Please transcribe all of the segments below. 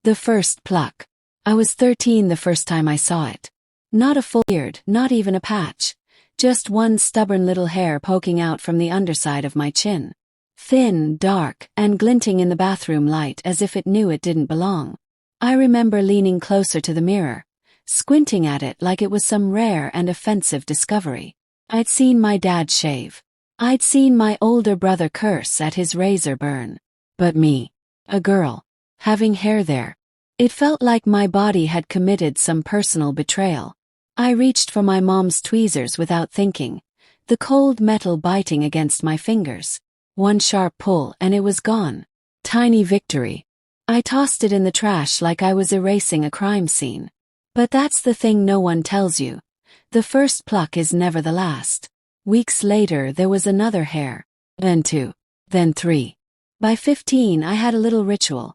The first pluck. I was 13 the first time I saw it. Not a full beard, not even a patch. Just one stubborn little hair poking out from the underside of my chin. Thin, dark, and glinting in the bathroom light as if it knew it didn't belong. I remember leaning closer to the mirror, squinting at it like it was some rare and offensive discovery. I'd seen my dad shave. I'd seen my older brother curse at his razor burn. But me, a girl, having hair there. It felt like my body had committed some personal betrayal. I reached for my mom's tweezers without thinking, the cold metal biting against my fingers. One sharp pull and it was gone. Tiny victory. I tossed it in the trash like I was erasing a crime scene. But that's the thing no one tells you. The first pluck is never the last. Weeks later there was another hair. Then 2. Then 3. By 15 I had a little ritual.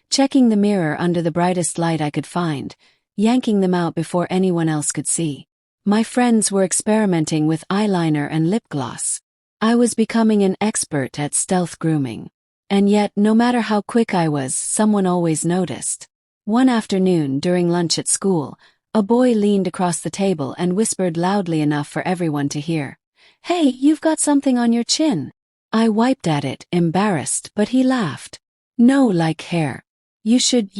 Checking the mirror under the brightest light I could find, yanking them out before anyone else could see. My friends were experimenting with eyeliner and lip gloss. I was becoming an expert at stealth grooming. And yet, no matter how quick I was, someone always noticed. One afternoon, during lunch at school, a boy leaned across the table and whispered loudly enough for everyone to hear. "Hey, you've got something on your chin." I wiped at it, embarrassed, but he laughed. "No, like hair. You should,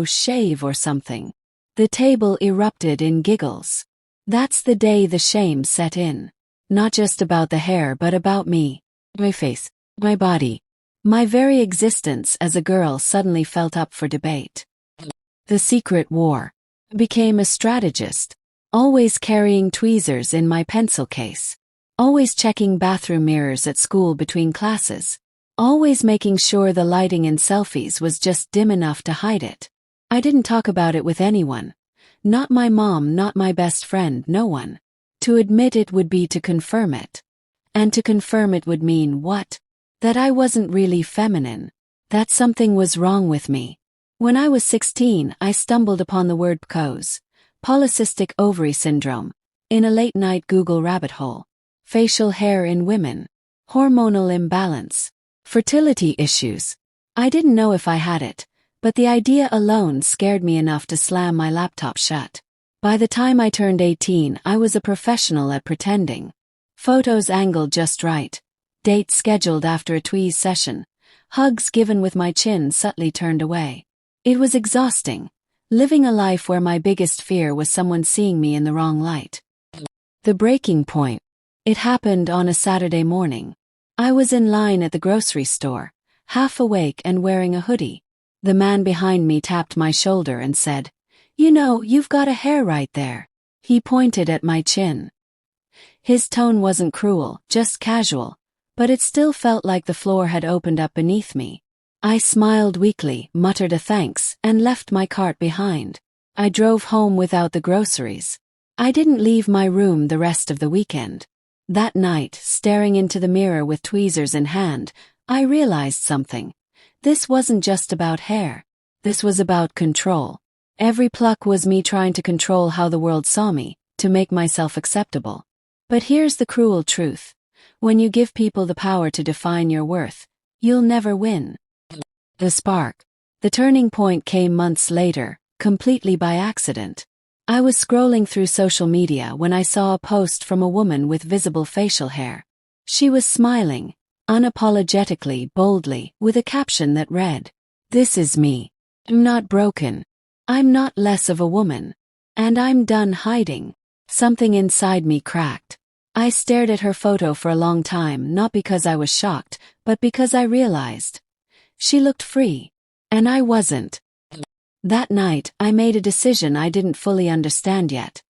shave or something." The table erupted in giggles. That's the day the shame set in. Not just about the hair but about me. My face. My body. My very existence as a girl suddenly felt up for debate. The secret war. Became a strategist. Always carrying tweezers in my pencil case. Always checking bathroom mirrors at school between classes. Always making sure the lighting in selfies was just dim enough to hide it. I didn't talk about it with anyone. Not my mom, not my best friend, no one. To admit it would be to confirm it. And to confirm it would mean what? That I wasn't really feminine. That something was wrong with me. When I was 16, I stumbled upon the word PCOS, polycystic ovary syndrome, in a late-night Google rabbit hole. Facial hair in women. Hormonal imbalance. Fertility issues. I didn't know if I had it, but the idea alone scared me enough to slam my laptop shut. By the time I turned 18, I was a professional at pretending. Photos angled just right. Dates scheduled after a tweeze session. Hugs given with my chin subtly turned away. It was exhausting, living a life where my biggest fear was someone seeing me in the wrong light. The breaking point. It happened on a Saturday morning. I was in line at the grocery store, half awake and wearing a hoodie. The man behind me tapped my shoulder and said, "You've got a hair right there." He pointed at my chin. His tone wasn't cruel, just casual, but it still felt like the floor had opened up beneath me. I smiled weakly, muttered a thanks, and left my cart behind. I drove home without the groceries. I didn't leave my room the rest of the weekend. That night, staring into the mirror with tweezers in hand, I realized something. This wasn't just about hair. This was about control. Every pluck was me trying to control how the world saw me, to make myself acceptable. But here's the cruel truth. When you give people the power to define your worth, you'll never win. The spark. The turning point came months later, completely by accident. I was scrolling through social media when I saw a post from a woman with visible facial hair. She was smiling, unapologetically, boldly, with a caption that read, "This is me. I'm not broken. I'm not less of a woman. And I'm done hiding." Something inside me cracked. I stared at her photo for a long time, not because I was shocked, but because I realized. She looked free. And I wasn't. That night, I made a decision I didn't fully understand yet.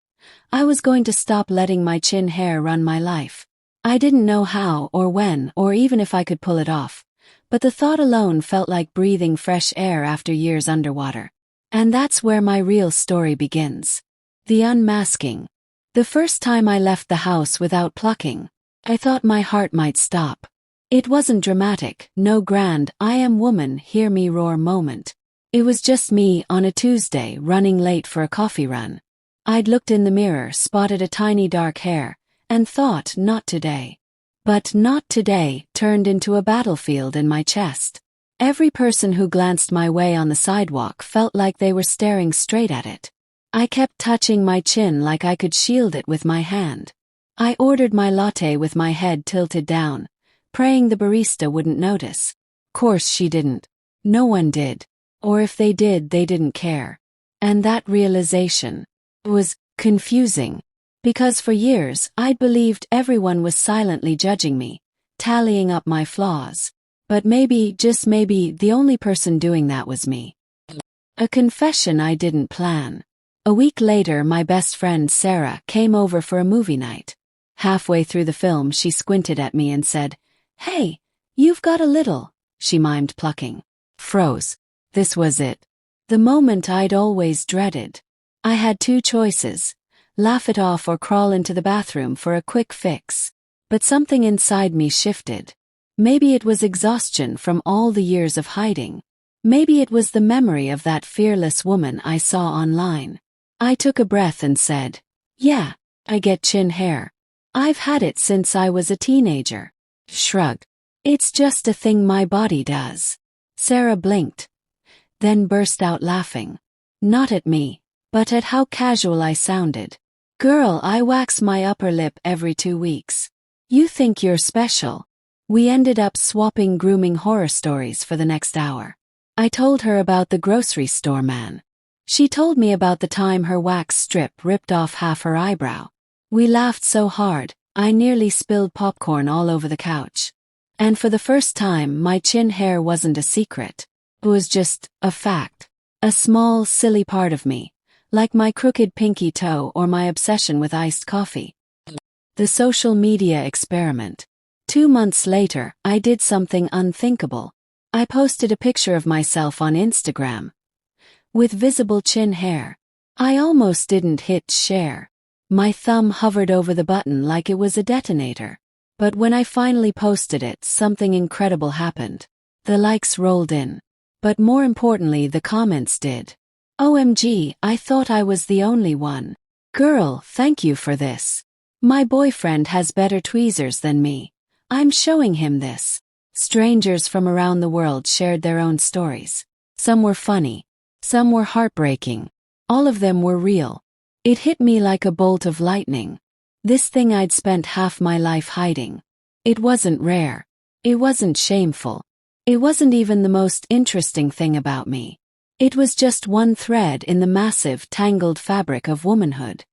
I was going to stop letting my chin hair run my life. I didn't know how or when or even if I could pull it off, but the thought alone felt like breathing fresh air after years underwater. And that's where my real story begins. The unmasking. The first time I left the house without plucking, I thought my heart might stop. It wasn't dramatic, no grand "I am woman, hear me roar" moment. It was just me on a Tuesday running late for a coffee run. I'd looked in the mirror, spotted a tiny dark hair, and thought, not today. But not today turned into a battlefield in my chest. Every person who glanced my way on the sidewalk felt like they were staring straight at it. I kept touching my chin like I could shield it with my hand. I ordered my latte with my head tilted down, praying the barista wouldn't notice. Course she didn't. No one did. Or if they did, they didn't care. And that realization was confusing. Because for years, I'd believed everyone was silently judging me, tallying up my flaws. But maybe, just maybe, the only person doing that was me. A confession I didn't plan. A week later, my best friend Sarah came over for a movie night. Halfway through the film, she squinted at me and said, "Hey, you've got a little," she mimed plucking. Froze. This was it. The moment I'd always dreaded. I had two choices: laugh it off or crawl into the bathroom for a quick fix. But something inside me shifted. Maybe it was exhaustion from all the years of hiding. Maybe it was the memory of that fearless woman I saw online. I took a breath and said, "Yeah, I get chin hair. I've had it since I was a teenager." Shrug. "It's just a thing my body does." Sarah blinked, then burst out laughing. Not at me, but at how casual I sounded. "Girl, I wax my upper lip every 2 weeks. You think you're special." We ended up swapping grooming horror stories for the next hour. I told her about the grocery store man. She told me about the time her wax strip ripped off half her eyebrow. We laughed so hard, I nearly spilled popcorn all over the couch. And for the first time, my chin hair wasn't a secret. It was just a fact. A small, silly part of me, like my crooked pinky toe or my obsession with iced coffee. The social media experiment. 2 months later, I did something unthinkable. I posted a picture of myself on Instagram with visible chin hair. I almost didn't hit share. My thumb hovered over the button like it was a detonator. But when I finally posted it, something incredible happened. The likes rolled in. But more importantly, the comments did. "OMG, I thought I was the only one. Girl, thank you for this. My boyfriend has better tweezers than me. I'm showing him this." Strangers from around the world shared their own stories. Some were funny. Some were heartbreaking. All of them were real. It hit me like a bolt of lightning. This thing I'd spent half my life hiding. It wasn't rare. It wasn't shameful. It wasn't even the most interesting thing about me. It was just one thread in the massive, tangled fabric of womanhood.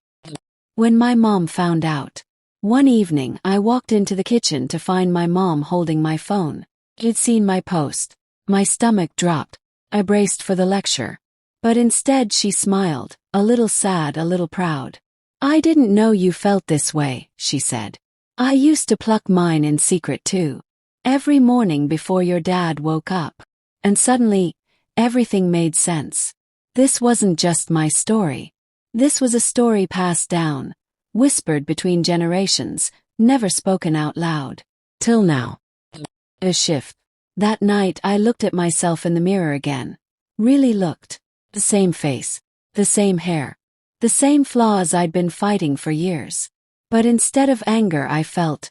When my mom found out. One evening, I walked into the kitchen to find my mom holding my phone. She'd seen my post. My stomach dropped. I braced for the lecture. But instead she smiled, a little sad, a little proud. "I didn't know you felt this way," she said. "I used to pluck mine in secret too. Every morning before your dad woke up." And suddenly, everything made sense. This wasn't just my story. This was a story passed down, whispered between generations, never spoken out loud. Till now. A shift. That night I looked at myself in the mirror again. Really looked. The same face. The same hair. The same flaws I'd been fighting for years. But instead of anger, I felt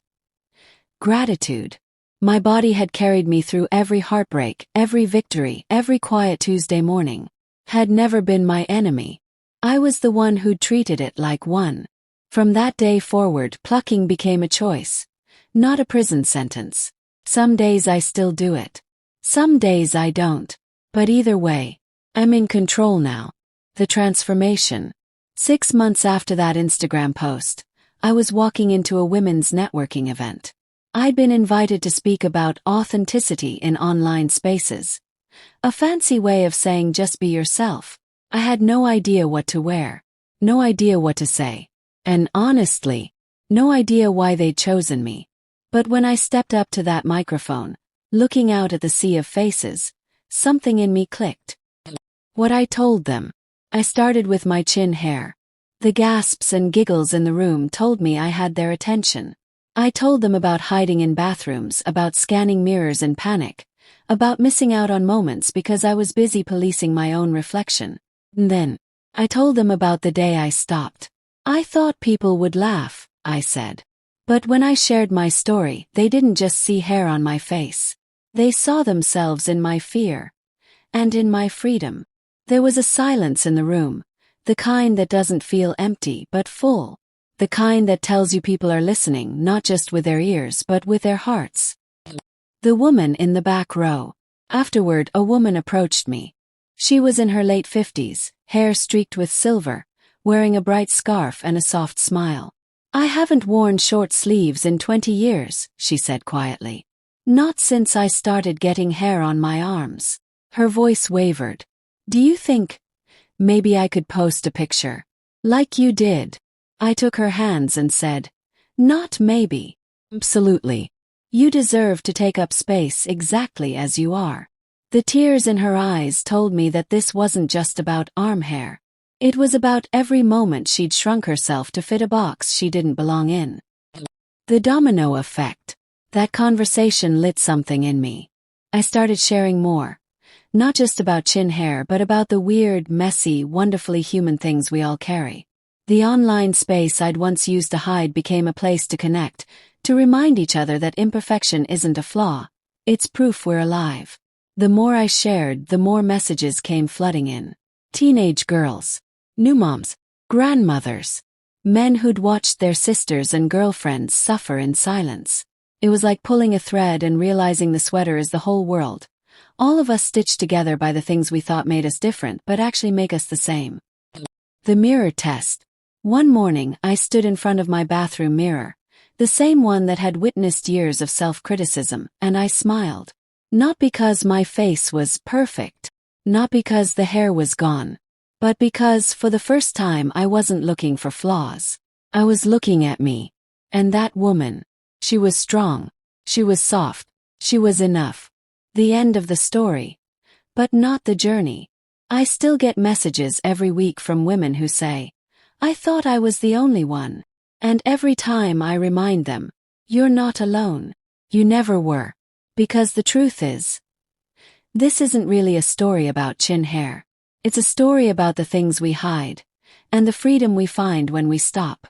gratitude. My body had carried me through every heartbreak, every victory, every quiet Tuesday morning. Had never been my enemy. I was the one who'd treated it like one. From that day forward, plucking became a choice, not a prison sentence. Some days I still do it. Some days I don't. But either way, I'm in control now. The transformation. 6 months after that Instagram post, I was walking into a women's networking event. I'd been invited to speak about authenticity in online spaces. A fancy way of saying just be yourself. I had no idea what to wear. No idea what to say. And honestly, no idea why they'd chosen me. But when I stepped up to that microphone, looking out at the sea of faces, something in me clicked. What I told them. I started with my chin hair. The gasps and giggles in the room told me I had their attention. I told them about hiding in bathrooms, about scanning mirrors in panic, about missing out on moments because I was busy policing my own reflection. And then, I told them about the day I stopped. "I thought people would laugh," I said. But when I shared my story, they didn't just see hair on my face. They saw themselves in my fear. And in my freedom. There was a silence in the room, the kind that doesn't feel empty but full. The kind that tells you people are listening not just with their ears but with their hearts. The woman in the back row. Afterward, a woman approached me. She was in her late 50s, hair streaked with silver, wearing a bright scarf and a soft smile. "I haven't worn short sleeves in 20 years, she said quietly. "Not since I started getting hair on my arms." Her voice wavered. "Do you think maybe I could post a picture? Like you did?" I took her hands and said, "Not maybe. Absolutely. You deserve to take up space exactly as you are." The tears in her eyes told me that this wasn't just about arm hair. It was about every moment she'd shrunk herself to fit a box she didn't belong in. The domino effect. That conversation lit something in me. I started sharing more. Not just about chin hair but about the weird, messy, wonderfully human things we all carry. The online space I'd once used to hide became a place to connect, to remind each other that imperfection isn't a flaw. It's proof we're alive. The more I shared, the more messages came flooding in. Teenage girls, new moms, grandmothers, men who'd watched their sisters and girlfriends suffer in silence. It was like pulling a thread and realizing the sweater is the whole world. All of us stitched together by the things we thought made us different but actually make us the same. The mirror test. One morning, I stood in front of my bathroom mirror, the same one that had witnessed years of self-criticism, and I smiled. Not because my face was perfect, not because the hair was gone, but because, for the first time, I wasn't looking for flaws. I was looking at me. And that woman. She was strong. She was soft. She was enough. The end of the story. But not the journey. I still get messages every week from women who say, "I thought I was the only one." And every time I remind them, "You're not alone. You never were." Because the truth is, this isn't really a story about chin hair. It's a story about the things we hide, and the freedom we find when we stop.